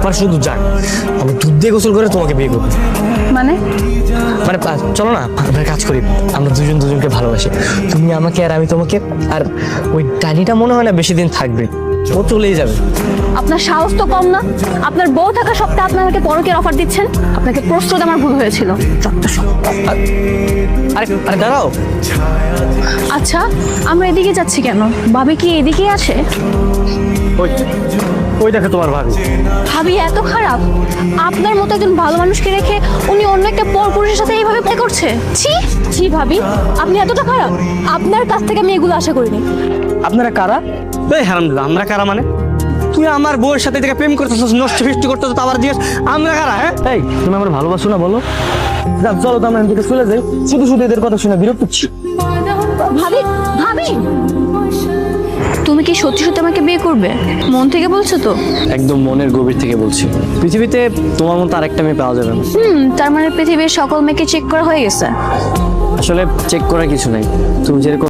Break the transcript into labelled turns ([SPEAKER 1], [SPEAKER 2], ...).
[SPEAKER 1] ব্যাপার শুধু যাক, আমি দুধ দিয়ে গোসল করে তোমাকে বিয়ে করবো।
[SPEAKER 2] মানে
[SPEAKER 1] মানে চলো না, আমরা কাজ করি, আমরা দুজন দুজনকে ভালোবাসি, তুমি আমাকে আর আমি তোমাকে। আর ওই ডালিটা মনে হয় না বেশি দিন থাকবে, ও চলেই যাবে।
[SPEAKER 2] আপনার সাহস তো কম না, আপনার বউ থাকা সত্ত্বেও আপনি আমাকে পরকীর অফার দিচ্ছেন। আপনাকে প্রস্তুত আমার ভুল হয়েছিল।
[SPEAKER 1] আরে আরে দাঁড়াও,
[SPEAKER 2] আচ্ছা আমরা এদিকে যাচ্ছি কেন? ভাবি কি এদিকে আসে?
[SPEAKER 1] ওই ওই দেখো তোমার ভাবি।
[SPEAKER 2] ভাবি এত খারাপ? আপনার মতো একজন ভালো মানুষকে রেখে উনি অন্য একটা পরপুরুষের সাথে এইভাবে প্লে করছে। ছি ছি ভাবি, আপনি এতটা খারাপ? আপনার কাছ থেকে আমি এগুলো আশা করিনি।
[SPEAKER 1] আপনারা কারা? এই হারামজাদা, আমরা কারা মানে? তুই আমার বউয়ের সাথে থেকে প্রেম করতেছিস, নষ্ট ফিষ্টি করতেছিস, তো আবার জিজ্ঞেস আমরা কারা? হ্যাঁ এই তুমি আমার ভালোবাসো না বলো? যাক চলো তো আমরা এদিকে চলে যাই, শুধু শুধু এদের কথা শুনে বিরক্ত হচ্ছি।
[SPEAKER 2] ভাবি ভাবি, তুমি কি সত্যি সত্যি আমাকে বিয়ে করবে? মন থেকে বলছো তো?
[SPEAKER 1] একদম মনের গভীর থেকে বলছি। পৃথিবীতে তোমার মতো আরেকটা মেয়ে পাওয়া যাবে না।
[SPEAKER 2] তার মানে পৃথিবীর সকল মেয়েকে চেক করা হয়ে গেছে?
[SPEAKER 1] আসলে চেক করার কিছু নাই, তুমি যেরকম